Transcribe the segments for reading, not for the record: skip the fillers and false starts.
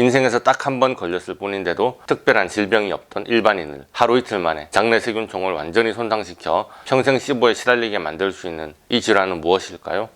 인생에서 딱 한 번 걸렸을 뿐인데도 특별한 질병이 없던 일반인을 하루 이틀 만에 장내 세균총을 완전히 손상시켜 평생 시보에 시달리게 만들 수 있는 이 질환은 무엇일까요?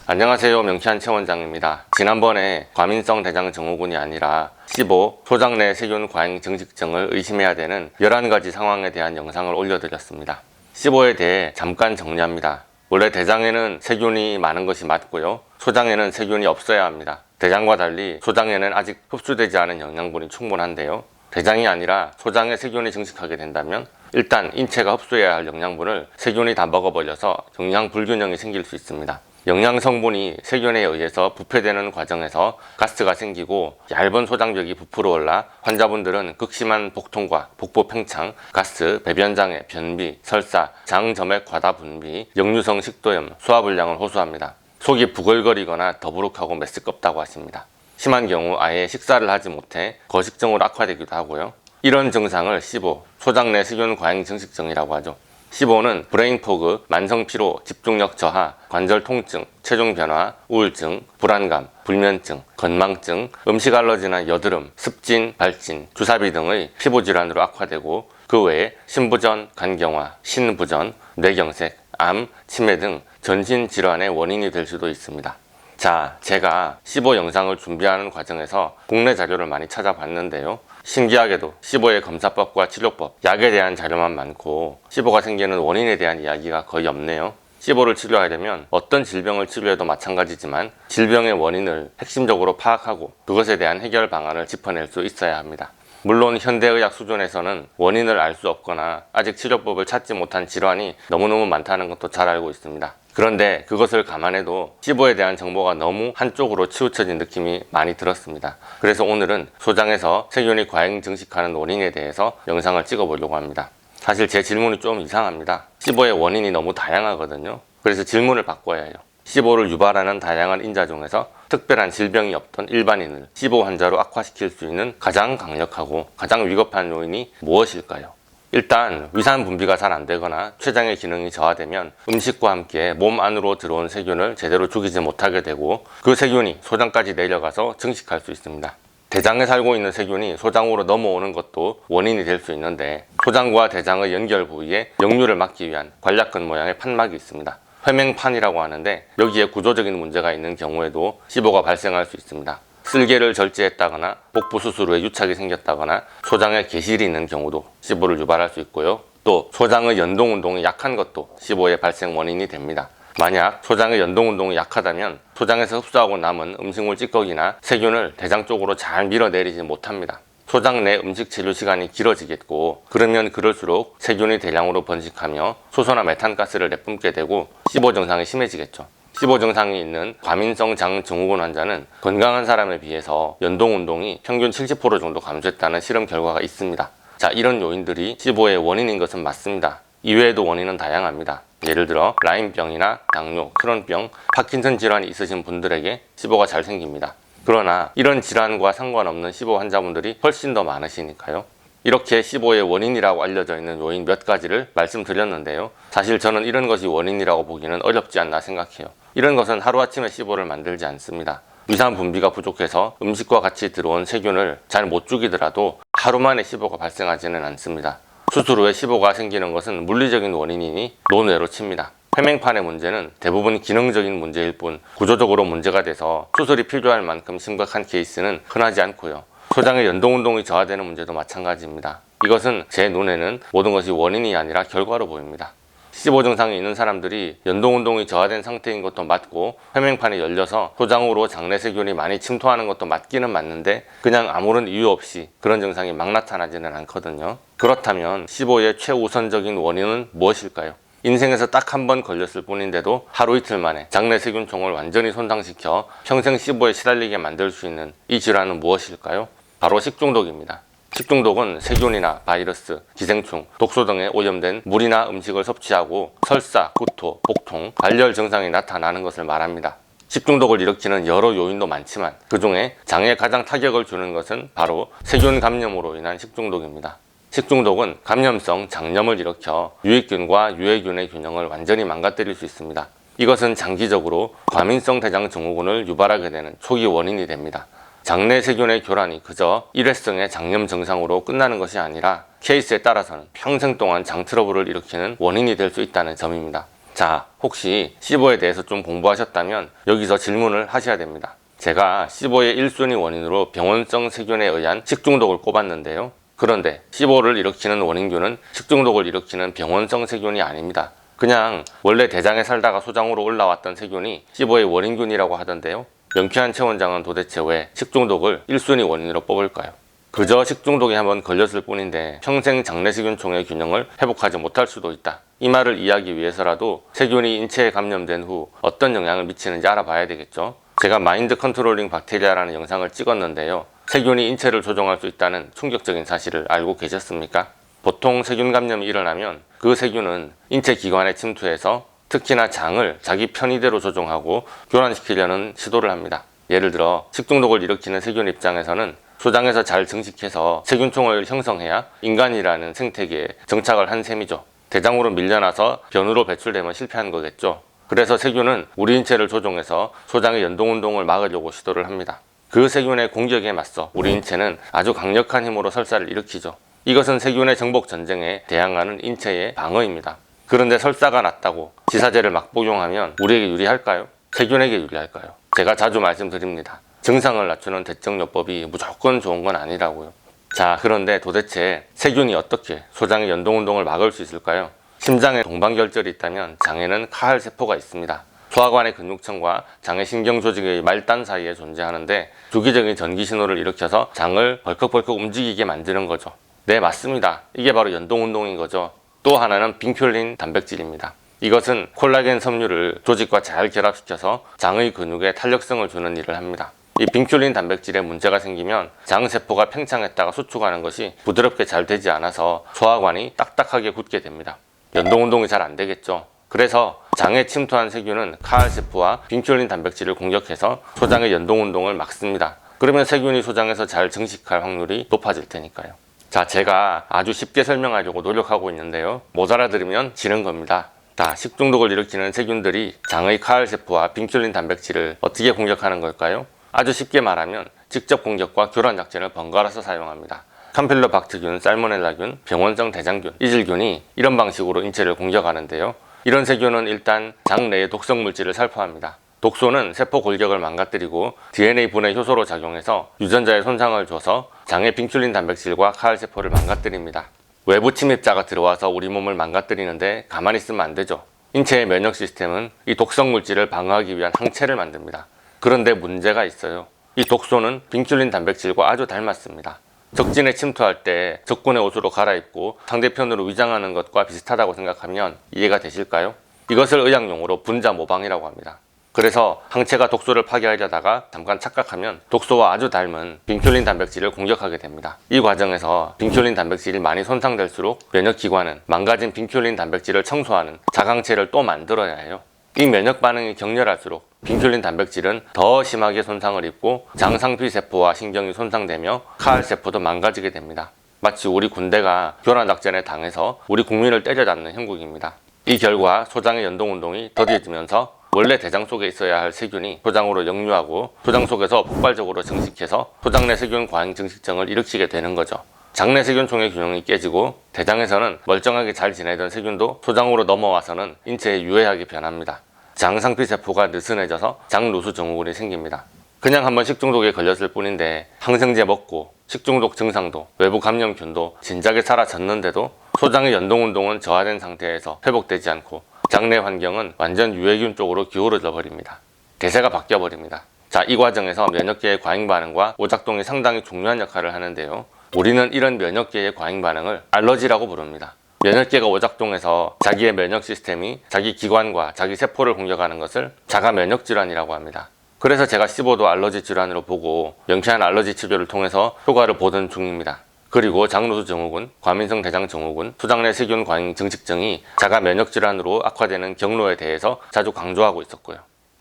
안녕하세요, 명쾌한 최원장입니다. 지난번에 과민성 대장 증후군이 아니라 시보, 소장내 세균 과잉 증식증을 의심해야 되는 11가지 상황에 대한 영상을 올려드렸습니다. 시보에 대해 잠깐 정리합니다. 원래 대장에는 세균이 많은 것이 맞고요, 소장에는 세균이 없어야 합니다. 대장과 달리 소장에는 아직 흡수되지 않은 영양분이 충분한데요, 대장이 아니라 소장에 세균이 증식하게 된다면 일단 인체가 흡수해야 할 영양분을 세균이 다 먹어버려서 영양 불균형이 생길 수 있습니다. 영양 성분이 세균에 의해서 부패되는 과정에서 가스가 생기고 얇은 소장벽이 부풀어 올라 환자분들은 극심한 복통과 복부 팽창, 가스, 배변장애, 변비, 설사, 장점액 과다 분비, 역류성 식도염, 소화불량을 호소합니다. 속이 부글거리거나 더부룩하고 메스껍다고 하십니다. 심한 경우 아예 식사를 하지 못해 거식증으로 악화되기도 하고요. 이런 증상을 시보, 소장내 세균 과잉 증식증이라고 하죠. 시보는 브레인 포그, 만성 피로, 집중력 저하, 관절 통증, 체중 변화, 우울증, 불안감, 불면증, 건망증, 음식 알러지나 여드름, 습진, 발진, 주사비 등의 피부 질환으로 악화되고 그 외에 신부전, 간경화, 신부전, 뇌경색, 암, 치매 등 전신 질환의 원인이 될 수도 있습니다. 자, 제가 시보 영상을 준비하는 과정에서 국내 자료를 많이 찾아봤는데요, 신기하게도 시보의 검사법과 치료법, 약에 대한 자료만 많고 시보가 생기는 원인에 대한 이야기가 거의 없네요. 시보를 치료하려면 어떤 질병을 치료해도 마찬가지지만 질병의 원인을 핵심적으로 파악하고 그것에 대한 해결 방안을 짚어낼 수 있어야 합니다. 물론 현대의학 수준에서는 원인을 알 수 없거나 아직 치료법을 찾지 못한 질환이 너무너무 많다는 것도 잘 알고 있습니다. 그런데 그것을 감안해도 시보에 대한 정보가 너무 한쪽으로 치우쳐진 느낌이 많이 들었습니다. 그래서 오늘은 소장에서 세균이 과잉 증식하는 원인에 대해서 영상을 찍어보려고 합니다. 사실 제 질문이 좀 이상합니다. 시보의 원인이 너무 다양하거든요. 그래서 질문을 바꿔야 해요. 시보를 유발하는 다양한 인자 중에서 특별한 질병이 없던 일반인을 시보 환자로 악화시킬 수 있는 가장 강력하고 가장 위급한 요인이 무엇일까요? 일단 위산 분비가 잘 안되거나 췌장의 기능이 저하되면 음식과 함께 몸 안으로 들어온 세균을 제대로 죽이지 못하게 되고 그 세균이 소장까지 내려가서 증식할 수 있습니다. 대장에 살고 있는 세균이 소장으로 넘어오는 것도 원인이 될 수 있는데 소장과 대장의 연결 부위에 역류를 막기 위한 관략근 모양의 판막이 있습니다. 회맹판이라고 하는데 여기에 구조적인 문제가 있는 경우에도 시보가 발생할 수 있습니다. 쓸개를 절제했다거나 복부 수술 후에 유착이 생겼다거나 소장에 개실이 있는 경우도 시보를 유발할 수 있고요. 또 소장의 연동운동이 약한 것도 시보의 발생 원인이 됩니다. 만약 소장의 연동운동이 약하다면 소장에서 흡수하고 남은 음식물 찌꺼기나 세균을 대장 쪽으로 잘 밀어내리지 못합니다. 소장 내 음식 체류 시간이 길어지겠고 그러면 그럴수록 세균이 대량으로 번식하며 수소나 메탄가스를 내뿜게 되고 시보 증상이 심해지겠죠. 시보 증상이 있는 과민성 장 증후군 환자는 건강한 사람에 비해서 연동운동이 평균 70% 정도 감소했다는 실험 결과가 있습니다. 자, 이런 요인들이 시보의 원인인 것은 맞습니다. 이외에도 원인은 다양합니다. 예를 들어 라임병이나 당뇨, 크론병, 파킨슨 질환이 있으신 분들에게 시보가 잘 생깁니다. 그러나 이런 질환과 상관없는 시보 환자분들이 훨씬 더 많으시니까요. 이렇게 시보의 원인이라고 알려져 있는 요인 몇 가지를 말씀드렸는데요, 사실 저는 이런 것이 원인이라고 보기는 어렵지 않나 생각해요. 이런 것은 하루아침에 시보를 만들지 않습니다. 위산 분비가 부족해서 음식과 같이 들어온 세균을 잘 못 죽이더라도 하루 만에 시보가 발생하지는 않습니다. 수술 후에 시보가 생기는 것은 물리적인 원인이니 논외로 칩니다. 회맹판의 문제는 대부분 기능적인 문제일 뿐 구조적으로 문제가 돼서 수술이 필요할 만큼 심각한 케이스는 흔하지 않고요. 소장의 연동운동이 저하되는 문제도 마찬가지입니다. 이것은 제 눈에는 모든 것이 원인이 아니라 결과로 보입니다. 시보 증상이 있는 사람들이 연동운동이 저하된 상태인 것도 맞고 회맹판이 열려서 소장으로 장내 세균이 많이 침투하는 것도 맞기는 맞는데 그냥 아무런 이유 없이 그런 증상이 막 나타나지는 않거든요. 그렇다면 시보의 최우선적인 원인은 무엇일까요? 인생에서 딱 한 번 걸렸을 뿐인데도 하루 이틀 만에 장내 세균총을 완전히 손상시켜 평생 시보에 시달리게 만들 수 있는 이 질환은 무엇일까요? 바로 식중독입니다. 식중독은 세균이나 바이러스, 기생충, 독소 등에 오염된 물이나 음식을 섭취하고 설사, 구토, 복통, 발열 증상이 나타나는 것을 말합니다. 식중독을 일으키는 여러 요인도 많지만 그 중에 장에 가장 타격을 주는 것은 바로 세균 감염으로 인한 식중독입니다. 식중독은 감염성 장염을 일으켜 유익균과 유해균의 균형을 완전히 망가뜨릴 수 있습니다. 이것은 장기적으로 과민성 대장 증후군을 유발하게 되는 초기 원인이 됩니다. 장내 세균의 교란이 그저 일회성의 장염 증상으로 끝나는 것이 아니라 케이스에 따라서는 평생 동안 장 트러블을 일으키는 원인이 될 수 있다는 점입니다. 자, 혹시 시보에 대해서 좀 공부하셨다면 여기서 질문을 하셔야 됩니다. 제가 시보의 1순위 원인으로 병원성 세균에 의한 식중독을 꼽았는데요. 그런데 시보를 일으키는 원인균은 식중독을 일으키는 병원성 세균이 아닙니다. 그냥 원래 대장에 살다가 소장으로 올라왔던 세균이 시보의 원인균이라고 하던데요. 명쾌한 최 원장은 도대체 왜 식중독을 1순위 원인으로 뽑을까요? 그저 식중독에 한번 걸렸을 뿐인데 평생 장내세균총의 균형을 회복하지 못할 수도 있다. 이 말을 이해하기 위해서라도 세균이 인체에 감염된 후 어떤 영향을 미치는지 알아봐야 되겠죠. 제가 마인드 컨트롤링 박테리아라는 영상을 찍었는데요. 세균이 인체를 조종할 수 있다는 충격적인 사실을 알고 계셨습니까? 보통 세균 감염이 일어나면 그 세균은 인체 기관에 침투해서 특히나 장을 자기 편의대로 조종하고 교란시키려는 시도를 합니다. 예를 들어 식중독을 일으키는 세균 입장에서는 소장에서 잘 증식해서 세균총을 형성해야 인간이라는 생태계에 정착을 한 셈이죠. 대장으로 밀려나서 변으로 배출되면 실패한 거겠죠. 그래서 세균은 우리 인체를 조종해서 소장의 연동운동을 막으려고 시도를 합니다. 그 세균의 공격에 맞서 우리 인체는 아주 강력한 힘으로 설사를 일으키죠. 이것은 세균의 정복 전쟁에 대항하는 인체의 방어입니다. 그런데 설사가 났다고 지사제를 막 복용하면 우리에게 유리할까요? 세균에게 유리할까요? 제가 자주 말씀드립니다. 증상을 낮추는 대증요법이 무조건 좋은 건 아니라고요. 자, 그런데 도대체 세균이 어떻게 소장의 연동운동을 막을 수 있을까요? 심장에 동방결절이 있다면 장에는 카알세포가 있습니다. 소화관의 근육층과 장의 신경조직의 말단 사이에 존재하는데 주기적인 전기신호를 일으켜서 장을 벌컥벌컥 움직이게 만드는 거죠. 네, 맞습니다. 이게 바로 연동운동인 거죠. 또 하나는 빙퓰린 단백질입니다. 이것은 콜라겐 섬유를 조직과 잘 결합시켜서 장의 근육에 탄력성을 주는 일을 합니다. 이 빙퓰린 단백질에 문제가 생기면 장세포가 팽창했다가 수축하는 것이 부드럽게 잘 되지 않아서 소화관이 딱딱하게 굳게 됩니다. 연동운동이 잘 안 되겠죠. 그래서 장에 침투한 세균은 카알세포와 빙퓰린 단백질을 공격해서 소장의 연동운동을 막습니다. 그러면 세균이 소장에서 잘 증식할 확률이 높아질 테니까요. 자, 제가 아주 쉽게 설명하려고 노력하고 있는데요. 못 알아들으면 지는 겁니다. 자, 식중독을 일으키는 세균들이 장의 카알세포와 빙퓰린 단백질을 어떻게 공격하는 걸까요? 아주 쉽게 말하면 직접 공격과 교란 작전을 번갈아서 사용합니다. 캄필로박터균, 살모넬라균, 병원성 대장균, 이질균이 이런 방식으로 인체를 공격하는데요. 이런 세균은 일단 장 내의 독성 물질을 살포합니다. 독소는 세포 골격을 망가뜨리고 DNA 분해 효소로 작용해서 유전자에 손상을 줘서 장의 빙슐린 단백질과 카알세포를 망가뜨립니다. 외부 침입자가 들어와서 우리 몸을 망가뜨리는데 가만히 있으면 안 되죠. 인체의 면역 시스템은 이 독성 물질을 방어하기 위한 항체를 만듭니다. 그런데 문제가 있어요. 이 독소는 빙슐린 단백질과 아주 닮았습니다. 적진에 침투할 때 적군의 옷으로 갈아입고 상대편으로 위장하는 것과 비슷하다고 생각하면 이해가 되실까요? 이것을 의학용어로 분자 모방이라고 합니다. 그래서 항체가 독소를 파괴하려다가 잠깐 착각하면 독소와 아주 닮은 빙슐린 단백질을 공격하게 됩니다. 이 과정에서 빙슐린 단백질이 많이 손상될수록 면역기관은 망가진 빙슐린 단백질을 청소하는 자강체를 또 만들어야 해요. 이 면역 반응이 격렬할수록 빙슐린 단백질은 더 심하게 손상을 입고 장상피세포와 신경이 손상되며 카알세포도 망가지게 됩니다. 마치 우리 군대가 교란 작전에 당해서 우리 국민을 때려잡는 형국입니다. 이 결과 소장의 연동운동이 더뎌지면서 원래 대장 속에 있어야 할 세균이 소장으로 역류하고 소장 속에서 폭발적으로 증식해서 소장 내 세균 과잉 증식증을 일으키게 되는 거죠. 장내 세균총의 균형이 깨지고 대장에서는 멀쩡하게 잘 지내던 세균도 소장으로 넘어와서는 인체에 유해하게 변합니다. 장상피세포가 느슨해져서 장누수 증후군이 생깁니다. 그냥 한번 식중독에 걸렸을 뿐인데 항생제 먹고 식중독 증상도 외부 감염균도 진작에 사라졌는데도 소장의 연동운동은 저하된 상태에서 회복되지 않고 장내 환경은 완전 유해균 쪽으로 기울어져 버립니다. 대세가 바뀌어 버립니다. 자, 이 과정에서 면역계의 과잉 반응과 오작동이 상당히 중요한 역할을 하는데요. 우리는 이런 면역계의 과잉 반응을 알러지라고 부릅니다. 면역계가 오작동해서 자기의 면역 시스템이 자기 기관과 자기 세포를 공격하는 것을 자가 면역 질환이라고 합니다. 그래서 제가 15도 알러지 질환으로 보고 명쾌한 알러지 치료를 통해서 효과를 보던 중입니다. 그리고 장누수 증후군, 과민성 대장 증후군, 소장 내 세균 과잉 증식증이 자가 면역 질환으로 악화되는 경로에 대해서 자주 강조하고 있었고요.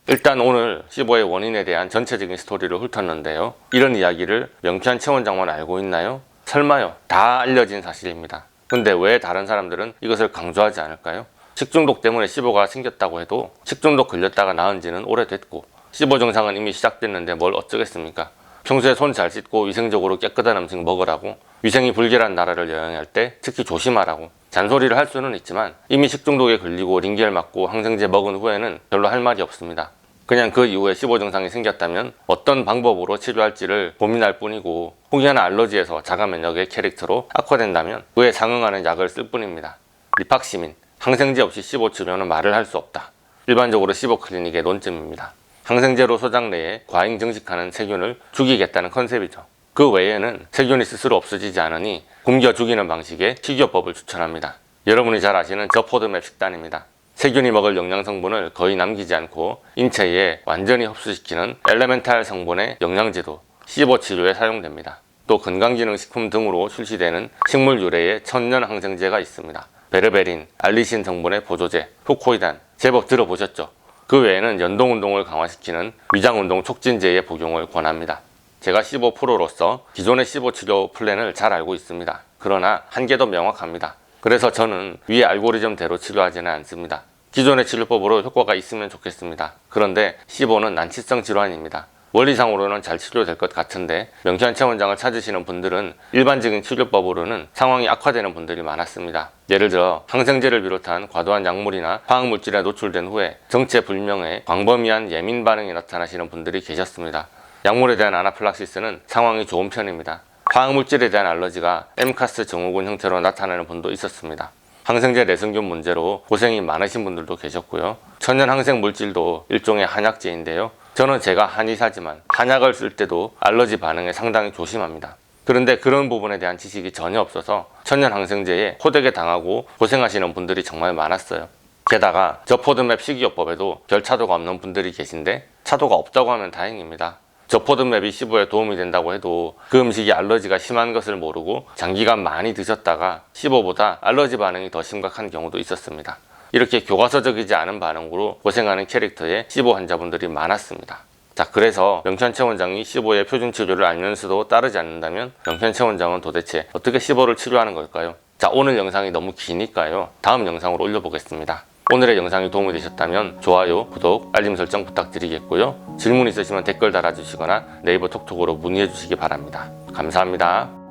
일단 오늘 15의 원인에 대한 전체적인 스토리를 훑었는데요. 이런 이야기를 명쾌한 최 원장만 알고 있나요? 설마요. 다 알려진 사실입니다. 근데 왜 다른 사람들은 이것을 강조하지 않을까요? 식중독 때문에 SIBO가 생겼다고 해도 식중독 걸렸다가 나은 지는 오래됐고 SIBO 증상은 이미 시작됐는데 뭘 어쩌겠습니까? 평소에 손 잘 씻고 위생적으로 깨끗한 음식 먹으라고, 위생이 불결한 나라를 여행할 때 특히 조심하라고 잔소리를 할 수는 있지만 이미 식중독에 걸리고 링겔 맞고 항생제 먹은 후에는 별로 할 말이 없습니다. 그냥 그 이후에 SIBO 증상이 생겼다면 어떤 방법으로 치료할지를 고민할 뿐이고, 혹여나 알러지에서 자가 면역의 캐릭터로 악화된다면 그에 상응하는 약을 쓸 뿐입니다. 리팍시민, 항생제 없이 SIBO 치료는 말을 할 수 없다. 일반적으로 SIBO 클리닉의 논점입니다. 항생제로 소장 내에 과잉 증식하는 세균을 죽이겠다는 컨셉이죠. 그 외에는 세균이 스스로 없어지지 않으니 굶겨 죽이는 방식의 식이요법을 추천합니다. 여러분이 잘 아시는 저포드맵 식단입니다. 세균이 먹을 영양 성분을 거의 남기지 않고 인체에 완전히 흡수시키는 엘레멘탈 성분의 영양제도 SIBO 치료에 사용됩니다. 또 건강기능식품 등으로 출시되는 식물 유래의 천연 항생제가 있습니다. 베르베린, 알리신 성분의 보조제, 후코이단, 제법 들어보셨죠? 그 외에는 연동운동을 강화시키는 위장운동 촉진제의 복용을 권합니다. 제가 SIBO 프로로서 기존의 SIBO 치료 플랜을 잘 알고 있습니다. 그러나 한계도 명확합니다. 그래서 저는 위 알고리즘대로 치료하지는 않습니다. 기존의 치료법으로 효과가 있으면 좋겠습니다. 그런데 SIBO는 난치성 질환입니다. 원리상으로는 잘 치료될 것 같은데 명찬채 원장을 찾으시는 분들은 일반적인 치료법으로는 상황이 악화되는 분들이 많았습니다. 예를 들어 항생제를 비롯한 과도한 약물이나 화학물질에 노출된 후에 정체불명의 광범위한 예민 반응이 나타나시는 분들이 계셨습니다. 약물에 대한 아나필락시스는 상황이 좋은 편입니다. 화학물질에 대한 알러지가 MCAS 증후군 형태로 나타나는 분도 있었습니다. 항생제 내성균 문제로 고생이 많으신 분들도 계셨고요. 천연 항생 물질도 일종의 한약제인데요. 저는 제가 한의사지만 한약을 쓸 때도 알러지 반응에 상당히 조심합니다. 그런데 그런 부분에 대한 지식이 전혀 없어서 천연 항생제에 호되게 당하고 고생하시는 분들이 정말 많았어요. 게다가 저포드맵 식이요법에도 별 차도가 없는 분들이 계신데 차도가 없다고 하면 다행입니다. 저포드맵이 SIBO에 도움이 된다고 해도 그 음식이 알러지가 심한 것을 모르고 장기간 많이 드셨다가 SIBO보다 알러지 반응이 더 심각한 경우도 있었습니다. 이렇게 교과서적이지 않은 반응으로 고생하는 캐릭터의 SIBO 환자분들이 많았습니다. 자, 그래서 명찬채 원장이 SIBO의 표준 치료를 알면서도 따르지 않는다면 명찬채 원장은 도대체 어떻게 SIBO를 치료하는 걸까요? 자, 오늘 영상이 너무 기니까요. 다음 영상으로 올려보겠습니다. 오늘의 영상이 도움이 되셨다면 좋아요, 구독, 알림 설정 부탁드리겠고요. 질문 있으시면 댓글 달아주시거나 네이버 톡톡으로 문의해 주시기 바랍니다. 감사합니다.